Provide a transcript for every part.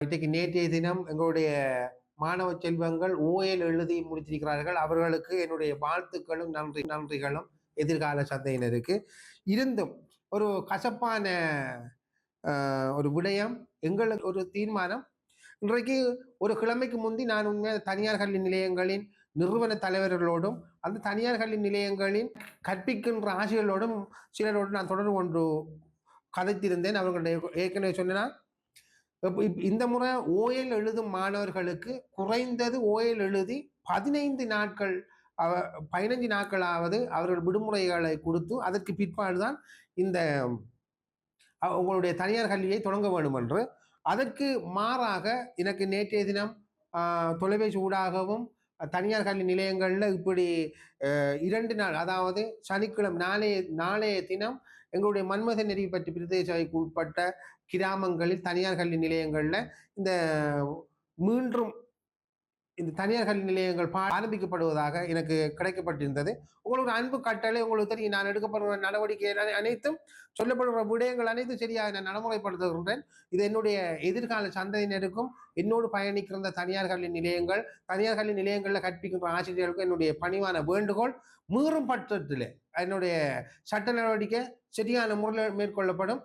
இன்றைக்கு நேற்றைய தினம் எங்களுடைய மாணவ செல்வங்கள் ஓஎல் எழுதி முடித்திருக்கிறார்கள். அவர்களுக்கு என்னுடைய வாழ்த்துக்களும் நன்றிகளும் எதிர்கால சந்தையினருக்கு. இருந்தும் ஒரு கசப்பான ஒரு விடயம், எங்களுக்கு ஒரு தீர்மானம். இன்றைக்கு ஒரு கிழமைக்கு முந்தி நான் உண்மையாக தனியார் கல்வி நிலையங்களின் நிறுவன தலைவர்களோடும் அந்த தனியார் கல்வி நிலையங்களின் கற்பிக்கின்ற ஆசிரியர்களோடும் சிலரோடு நான் தொடர்பு கொண்டு கதைத்திருந்தேன். அவர்களுடைய ஏற்கனவே சொன்னா இந்த முறை ஓஎல் எழுதும் மாணவர்களுக்கு குறைந்தது ஓஎல் எழுதி 15 நாட்கள் 15 நாட்களாவது அவர்கள் விடுமுறைகளை கொடுத்து அதற்கு பிற்பாடுதான் இந்த உங்களுடைய தனியார் கல்வியை தொடங்க வேண்டும் என்று. அதற்கு மாறாக எனக்கு நேற்றைய தினம் தொலைபேசி ஊடாகவும் தனியார் கல்வி நிலையங்களில் இப்படி 2 நாள், அதாவது சனிக்கிழமை நாளைய தினம் எங்களுடைய மன்மத நெறி பற்றி பிரதேச சபைக்கு உட்பட்ட கிராமங்களில் தனியார் கல்வி நிலையங்களில் இந்த மீண்டும் இந்த தனியார் கல்வி நிலையங்கள் ஆரம்பிக்கப்படுவதாக எனக்கு கிடைக்கப்பட்டிருந்தது. உங்களுக்கு அன்பு கட்டளை உங்களுக்கு தெரியும். நான் எடுக்கப்படுகிற நடவடிக்கை அனைத்தும் சொல்லப்படுகிற விடயங்கள் அனைத்தும் சரியாக நான் நடைமுறைப்படுத்துகின்றேன். இது என்னுடைய எதிர்கால சந்ததியினருக்கும் என்னோடு பயணிக்கிற தனியார் கல்வி நிலையங்கள், தனியார் கல்வி நிலையங்களில் கற்பிக்கின்ற ஆசிரியர்களுக்கும் என்னுடைய பணிவான வேண்டுகோள். மீறும் பட்சத்தில் என்னுடைய சட்ட நடவடிக்கை சரியான முறையில் மேற்கொள்ளப்படும்.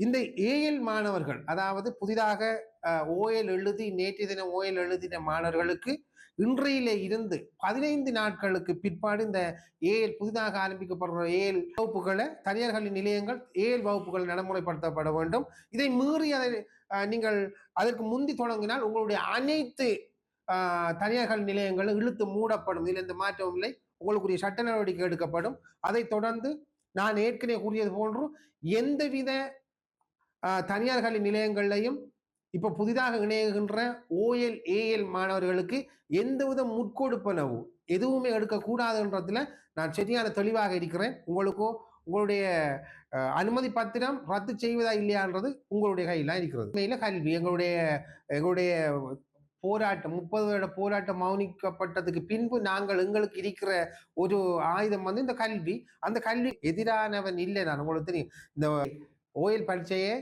இந்த ஏஎல் மாணவர்கள், அதாவது புதிதாக ஓஎல் எழுதி நேற்று தினம் ஓஎல் எழுதின மாணவர்களுக்கு இன்றையில இருந்து 15 நாட்களுக்கு பிற்பாடு இந்த ஏஎல் புதிதாக ஆரம்பிக்கப்படுற ஏஎல் வகுப்புகளை தனியார் கல்வி நிலையங்கள் ஏஎல் வகுப்புகள் நடைமுறைப்படுத்தப்பட வேண்டும். இதை மீறி அதை நீங்கள் அதற்கு முந்தி தொடங்கினால் உங்களுடைய அனைத்து தனியார் கல்வி நிலையங்களும் இழுத்து மூடப்படும். இதில் எந்த மாற்றமும் இல்லை. உங்களுக்குரிய சட்ட நடவடிக்கை எடுக்கப்படும். அதை தொடர்ந்து நான் ஏற்கனவே கூறியது போன்று எந்தவித தனியார் கல்வி நிலையங்களையும் இப்ப புதிதாக இணைகின்ற ஓஎல் ஏஎல் மாணவர்களுக்கு எந்தவித முற்கொடுப்பனவோ எதுவுமே எடுக்கக்கூடாதுன்றதுல நான் சரியான தெளிவாக இருக்கிறேன். உங்களுக்கோ உங்களுடைய அனுமதி பத்திரம் ரத்து செய்வதா இல்லையான்றது உங்களுடைய கையில இருக்கிறது. உண்மையில கல்வி எங்களுடைய போராட்டம் 30 வருட போராட்டம் மௌனிக்கப்பட்டதுக்கு பின்பு நாங்கள் எங்களுக்கு இருக்கிற ஒரு ஆயுதம் இந்த கல்வி. அந்த கல்வி எதிரானவன் இல்லை. நான் உங்களுக்கு தெரியும், இந்த ஓஎல் பரீட்சையை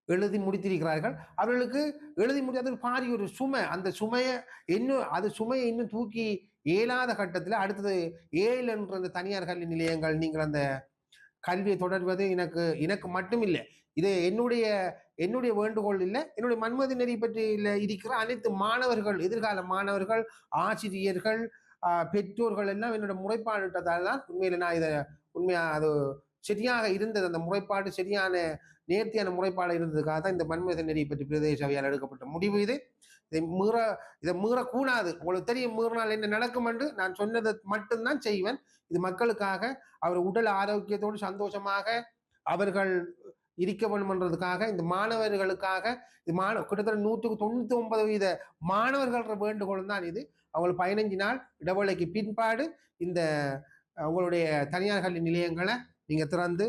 எழுதி முடித்திருக்கிறார்கள். அவர்களுக்கு எழுதி முடியாது பாரி ஒரு சுமை. அந்த சுமையை இன்னும் தூக்கி இயலாத கட்டத்தில் அடுத்தது ஏஎல் என்ற அந்த தனியார் கல்வி நிலையங்கள் நீங்கள் அந்த கல்வியை தொடர்வது எனக்கு மட்டும் இல்லை. இது என்னுடைய வேண்டுகோள் இல்லை. என்னுடைய மன்மத நெறி பற்றி இருக்கிற அனைத்து மாணவர்கள், எதிர்கால மாணவர்கள், ஆசிரியர்கள், பெற்றோர்கள் எல்லாம் என்னோட முறைப்பாடுட்டதால் தான் உண்மையில நான் இதை அது சரியாக இருந்தது. அந்த முறைப்பாடு சரியான நேர்த்தியான முறைப்பாடு இருந்ததுக்காக தான் இந்த மன்மத நெறி பற்றி பிரதேச சபையால் எடுக்கப்பட்ட முடிவு இது. இதை மீறக்கூடாது. உங்களுக்கு தெரியும், மீறினால் என்ன நடக்கும் என்று. நான் சொன்னதை மட்டும்தான் செய்வேன். இது மக்களுக்காக, அவர் உடல் ஆரோக்கியத்தோடு சந்தோஷமாக அவர்கள் இருக்க வேண்டும் என்றதுக்காக, இந்த மாணவர்களுக்காக, கிட்டத்தட்ட 199% மாணவர்கள் வேண்டுகோள் தான் இது. அவங்களுக்கு 15 நாள் இடைவேளைக்கு பின்பாடு இந்த உங்களுடைய தனியார் கல்வி நிலையங்களை நீங்க திறந்து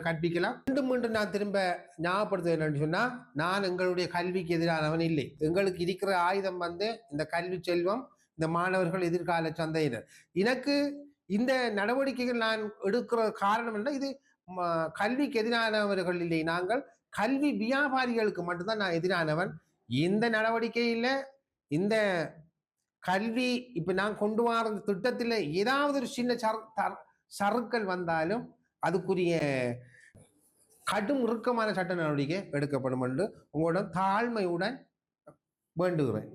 கற்பிக்கலாம். மீண்டும் நான் திரும்ப ஞாபகப்படுத்த என்னன்னு சொன்னா, நான் எங்களுடைய கல்விக்கு எதிரானவன் இல்லை. எங்களுக்கு இருக்கிற ஆயுதம் இந்த கல்வி செல்வம், இந்த மாணவர்கள், எதிர்கால சந்தையினர். எனக்கு இந்த நடவடிக்கைகள் நான் எடுக்கிற காரணம் என்ன, இது கல்விக்கு எதிரானவர்கள் இல்லை. நாங்கள் கல்வி வியாபாரிகளுக்கு மட்டும்தான் நான் எதிரானவன். இந்த நடவடிக்கையில் இந்த கல்வி இப்ப நான் கொண்டு வர திட்டத்தில் ஏதாவது ஒரு சின்ன சறுக்கல் வந்தாலும் அதுக்குரிய கடும் இறுக்கமான சட்ட நடவடிக்கை எடுக்கப்படும் என்று உங்களிடம் தாழ்மையுடன் வேண்டுகிறேன்.